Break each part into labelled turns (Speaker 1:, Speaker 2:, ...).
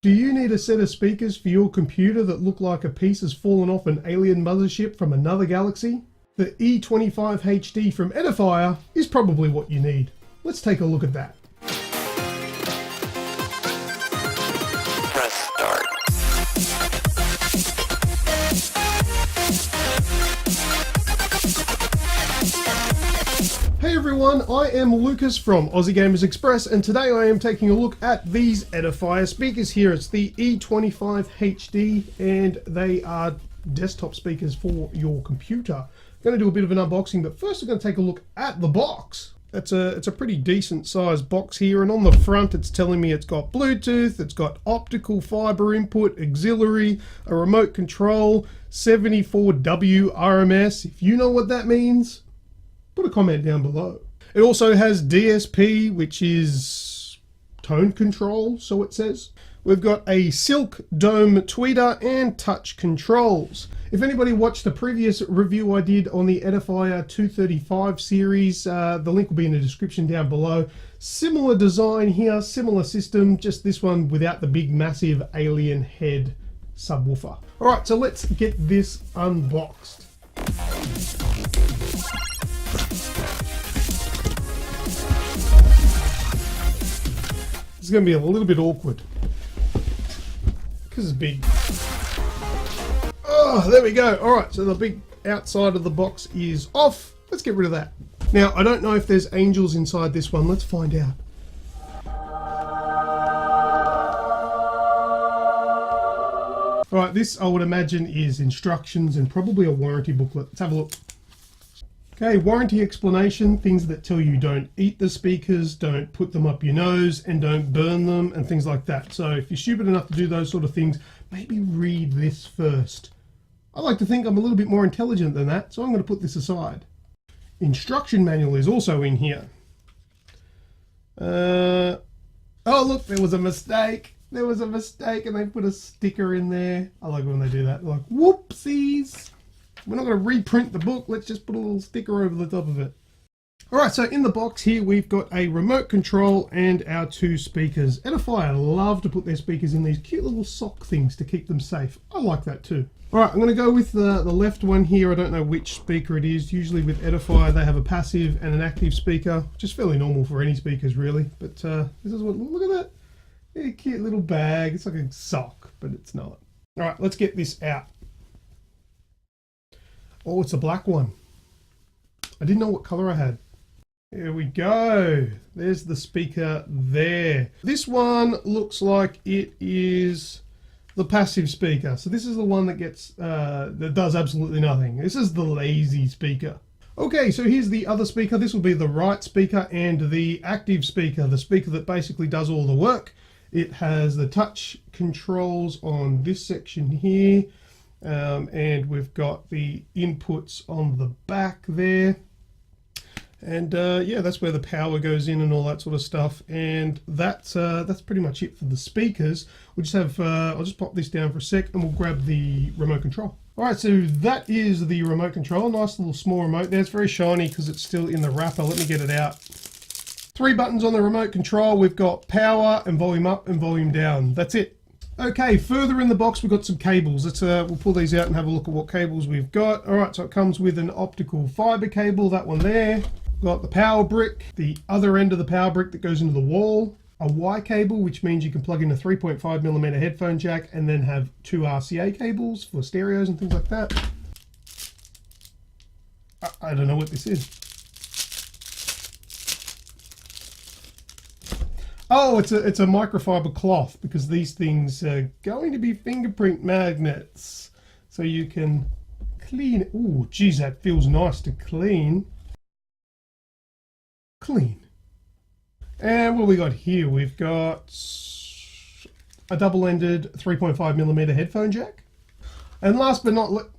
Speaker 1: Do you need a set of speakers for your computer that look like a piece has fallen off an alien mothership from another galaxy? The e25HD from Edifier is probably what you need. Let's take a look at that.
Speaker 2: Press start.
Speaker 1: Hey everyone, I am Lucas from Aussie Gamers Express, and today I am taking a look at these Edifier speakers here. It's the e25HD and they are desktop speakers for your computer. I'm going to do a bit of an unboxing, but first I'm going to take a look at the box. It's a pretty decent sized box here, and on the front it's telling me it's got Bluetooth, it's got optical fiber input, auxiliary, a remote control, 74W RMS. If you know what that means, put a comment down below. It also has DSP, which is tone control, so it says. We've got a silk dome tweeter and touch controls. If anybody watched the previous review I did on the Edifier 235 series, the link will be in the description down below. Similar design here, similar system, just this one without the big massive alien head subwoofer. All right, so let's get this unboxed. It's going to be a little bit awkward because it's big. Oh, there we go. All right, so the big outside of the box is off. Let's get rid of that. Now, I don't know if there's angels inside this one. Let's find out. All right, this I would imagine is instructions and probably a warranty booklet. Let's have a look. Okay, warranty explanation, things that tell you don't eat the speakers, don't put them up your nose, and don't burn them, and things like that. So if you're stupid enough to do those sort of things, maybe read this first. I like to think I'm a little bit more intelligent than that, so I'm going to put this aside. Instruction manual is also in here. Oh look, there was a mistake. There was a mistake and they put a sticker in there. I like when they do that. They're like, whoopsies. We're not going to reprint the book, let's just put a little sticker over the top of it. Alright, so in the box here we've got a remote control and our two speakers. Edifier love to put their speakers in these cute little sock things to keep them safe. I like that too. Alright, I'm going to go with the left one here. I don't know which speaker it is. Usually with Edifier they have a passive and an active speaker, which is fairly normal for any speakers really. But this is what, look at that. Yeah, cute little bag. It's like a sock, but it's not. Alright, let's get this out. Oh, it's a black one. I didn't know what color I had. Here we go. There's the speaker there. This one looks like it is the passive speaker. So this is the one that gets, that does absolutely nothing. This is the lazy speaker. Okay, so here's the other speaker. This will be the right speaker and the active speaker, the speaker that basically does all the work. It has the touch controls on this section here. And we've got the inputs on the back there, and yeah, that's where the power goes in and all that sort of stuff. And that's pretty much it for the speakers. We'll just have I'll just pop this down for a sec and we'll grab the remote control. All right, so that is the remote control. Nice little small remote there. It's very shiny because it's still in the wrapper. Let me get it out. 3 buttons on the remote control. We've got power and volume up and volume down. That's it. Okay, further in the box we've got some cables. Let's we'll pull these out and have a look at what cables we've got. All right, so it comes with an optical fiber cable, that one there. We've got the power brick, the other end of the power brick that goes into the wall, a Y cable, which means you can plug in a 3.5mm headphone jack and then have 2 RCA cables for stereos and things like that. I don't know what this is. Oh, it's a microfiber cloth, because these things are going to be fingerprint magnets. So you can clean it. Ooh, geez, that feels nice to clean. Clean. And what we got here? We've got a double-ended 3.5mm headphone jack. And last but not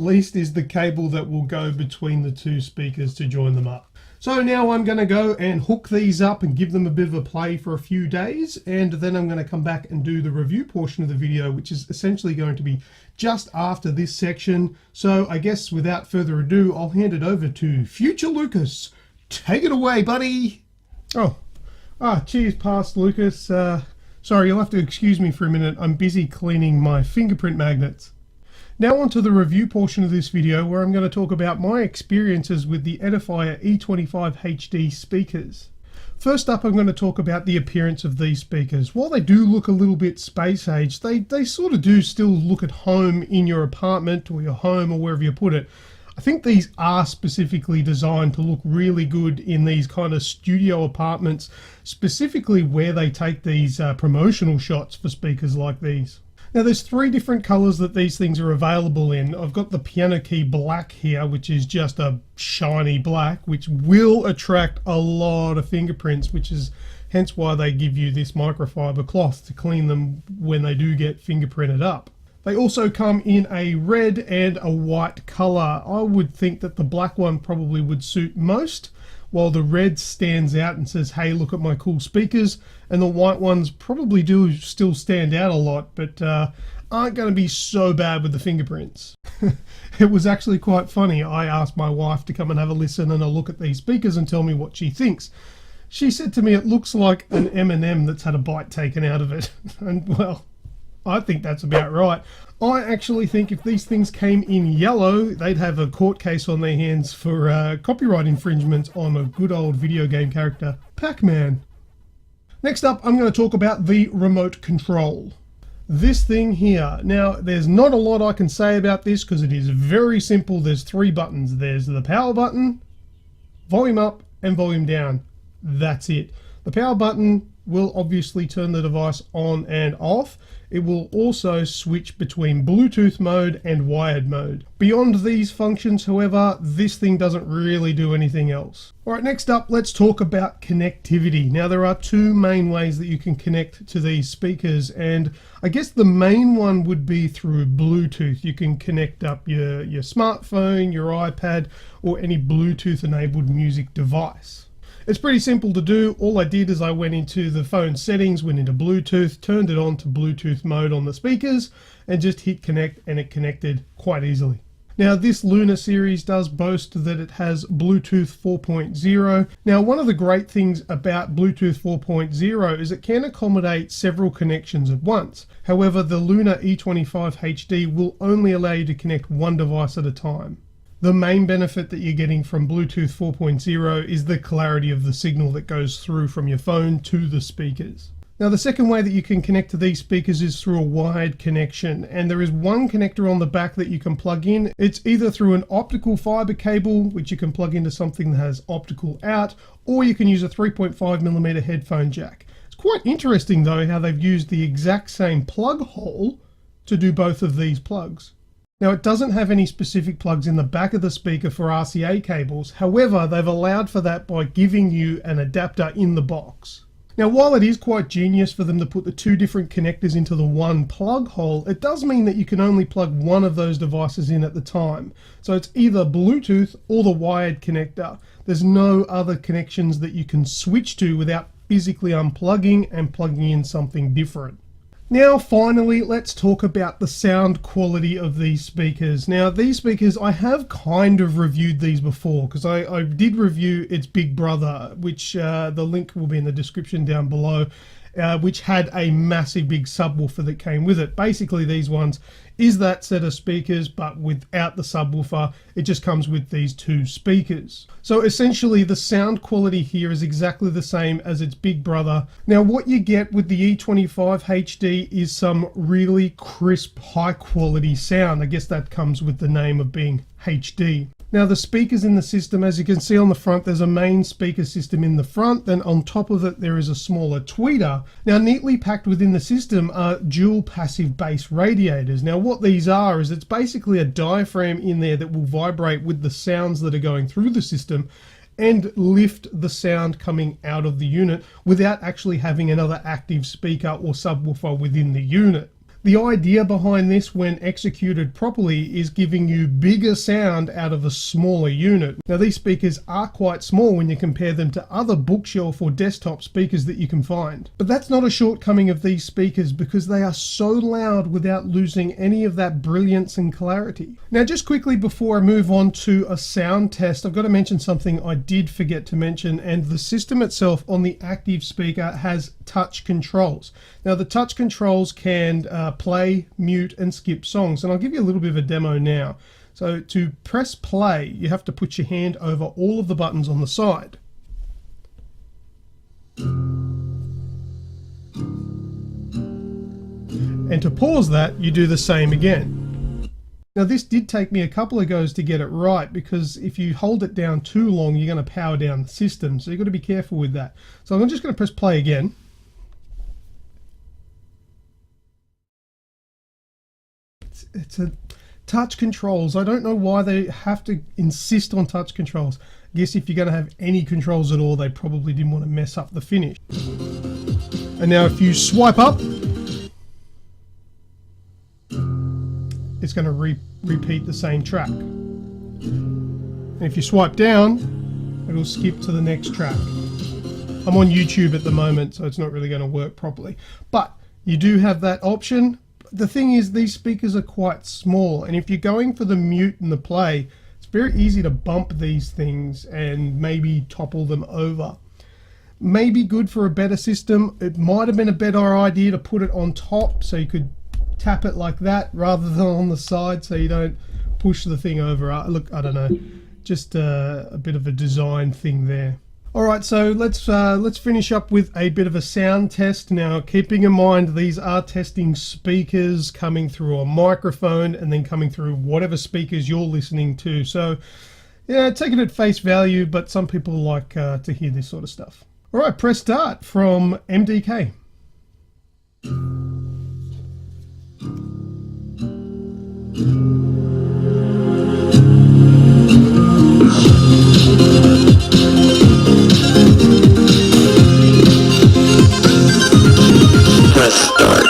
Speaker 1: least is the cable that will go between the two speakers to join them up. So now I'm going to go and hook these up and give them a bit of a play for a few days, and then I'm going to come back and do the review portion of the video, which is essentially going to be just after this section. So I guess without further ado, I'll hand it over to future Lucas. Take it away, buddy. Oh, Cheers, past Lucas. Sorry, you'll have to excuse me for a minute. I'm busy cleaning my fingerprint magnets. Now on to the review portion of this video, where I'm going to talk about my experiences with the Edifier e25HD speakers. First up, I'm going to talk about the appearance of these speakers. While they do look a little bit space age, they sort of do still look at home in your apartment or your home or wherever you put it. I think these are specifically designed to look really good in these kind of studio apartments, specifically where they take these promotional shots for speakers like these. Now there's three different colors that these things are available in. I've got the piano key black here, which is just a shiny black, which will attract a lot of fingerprints, which is hence why they give you this microfiber cloth to clean them when they do get fingerprinted up. They also come in a red and a white color. I would think that the black one probably would suit most, while the red stands out and says, hey, look at my cool speakers, and the white ones probably do still stand out a lot, but aren't going to be so bad with the fingerprints. It was actually quite funny. I asked my wife to come and have a listen and a look at these speakers and tell me what she thinks. She said to me, it looks like an M&M that's had a bite taken out of it. And well, I think that's about right. I actually think if these things came in yellow, they'd have a court case on their hands for copyright infringement on a good old video game character, Pac-Man. Next up, I'm going to talk about the remote control. This thing here. Now, there's not a lot I can say about this because it is very simple. There's three buttons. There's the power button, volume up, and volume down. That's it. The power button will obviously turn the device on and off. It will also switch between Bluetooth mode and wired mode. Beyond these functions, however, this thing doesn't really do anything else. Alright, next up, let's talk about connectivity. Now, there are two main ways that you can connect to these speakers, and I guess the main one would be through Bluetooth. You can connect up your smartphone, your iPad, or any Bluetooth-enabled music device. It's pretty simple to do. All I did is I went into the phone settings, went into Bluetooth, turned it on to Bluetooth mode on the speakers, and just hit connect, and it connected quite easily. Now, this Luna series does boast that it has Bluetooth 4.0. Now, one of the great things about Bluetooth 4.0 is it can accommodate several connections at once. However, the Luna e25HD will only allow you to connect one device at a time. The main benefit that you're getting from Bluetooth 4.0 is the clarity of the signal that goes through from your phone to the speakers. Now, the second way that you can connect to these speakers is through a wired connection, and there is one connector on the back that you can plug in. It's either through an optical fiber cable, which you can plug into something that has optical out, or you can use a 3.5mm headphone jack. It's quite interesting though how they've used the exact same plug hole to do both of these plugs. Now, it doesn't have any specific plugs in the back of the speaker for RCA cables. However, they've allowed for that by giving you an adapter in the box. Now, while it is quite genius for them to put the two different connectors into the one plug hole, it does mean that you can only plug one of those devices in at the time. So it's either Bluetooth or the wired connector. There's no other connections that you can switch to without physically unplugging and plugging in something different. Now, finally, let's talk about the sound quality of these speakers. Now, these speakers, I have kind of reviewed these before because I did review its big brother, which the link will be in the description down below, which had a massive big subwoofer that came with it. Basically, these ones is that set of speakers, but without the subwoofer. It just comes with these two speakers. So essentially, the sound quality here is exactly the same as its big brother. Now, what you get with the e25HD is some really crisp, high quality sound. I guess that comes with the name of being HD. Now, the speakers in the system, as you can see on the front, there's a main speaker system in the front. Then on top of it, there is a smaller tweeter. Now, neatly packed within the system are dual passive bass radiators. Now, what these are is it's basically a diaphragm in there that will vibrate with the sounds that are going through the system and lift the sound coming out of the unit without actually having another active speaker or subwoofer within the unit. The idea behind this, when executed properly, is giving you bigger sound out of a smaller unit. Now these speakers are quite small when you compare them to other bookshelf or desktop speakers that you can find. But that's not a shortcoming of these speakers, because they are so loud without losing any of that brilliance and clarity. Now just quickly before I move on to a sound test, I've got to mention something I did forget to mention, and the system itself on the active speaker has touch controls. Now the touch controls can play, mute and skip songs, and I'll give you a little bit of a demo now. So to press play, you have to put your hand over all of the buttons on the side. And to pause that, you do the same again. Now this did take me a couple of goes to get it right, because if you hold it down too long, you're going to power down the system. So you've got to be careful with that. So I'm just going to press play again. It's a touch controls. I don't know why they have to insist on touch controls. I guess if you're going to have any controls at all, they probably didn't want to mess up the finish. And now if you swipe up, it's going to repeat the same track. And if you swipe down, it'll skip to the next track. I'm on YouTube at the moment, so it's not really going to work properly. But you do have that option. The thing is, these speakers are quite small, and if you're going for the mute and the play, it's very easy to bump these things and maybe topple them over. Maybe good for a better system. It might have been a better idea to put it on top, so you could tap it like that rather than on the side, so you don't push the thing over. Look, I don't know, just a bit of a design thing there. Alright, so let's finish up with a bit of a sound test. Now, keeping in mind these are testing speakers coming through a microphone and then coming through whatever speakers you're listening to. So yeah, take it at face value, but some people like to hear this sort of stuff. Alright, press start from MDK.
Speaker 2: Press start.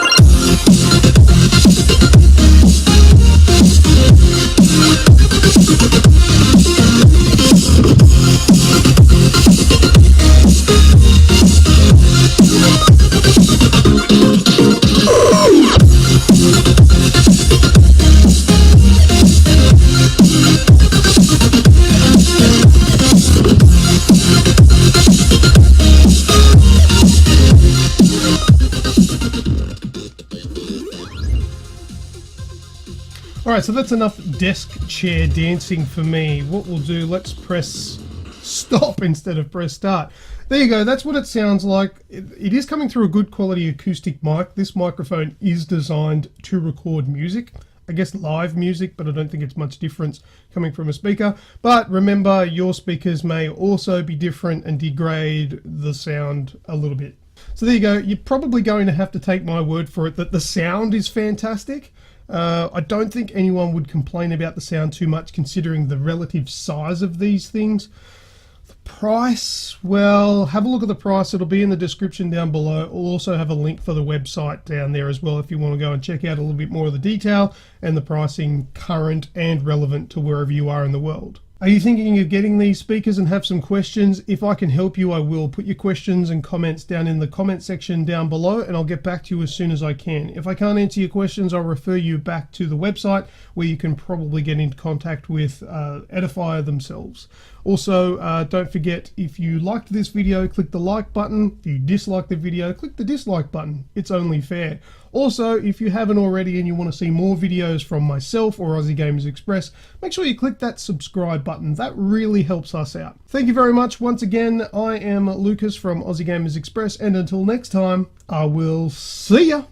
Speaker 1: Alright, so that's enough desk chair dancing for me. What we'll do, let's press stop instead of press start. There you go, that's what it sounds like. It is coming through a good quality acoustic mic. This microphone is designed to record music. I guess live music, but I don't think it's much difference coming from a speaker. But remember, your speakers may also be different and degrade the sound a little bit. So there you go. You're probably going to have to take my word for it that the sound is fantastic. I don't think anyone would complain about the sound too much, considering the relative size of these things. The price, well, have a look at the price. It'll be in the description down below. We'll also have a link for the website down there as well if you want to go and check out a little bit more of the detail and the pricing, current and relevant to wherever you are in the world. Are you thinking of getting these speakers and have some questions? If I can help you, I will. Put your questions and comments down in the comment section down below, and I'll get back to you as soon as I can. If I can't answer your questions, I'll refer you back to the website, where you can probably get in contact with Edifier themselves. Also, don't forget, if you liked this video, click the like button. If you dislike the video, click the dislike button. It's only fair. Also, if you haven't already and you want to see more videos from myself or Aussie Gamers Express, make sure you click that subscribe button. That really helps us out. Thank you very much. Once again, I am Lucas from Aussie Gamers Express, and until next time, I will see ya.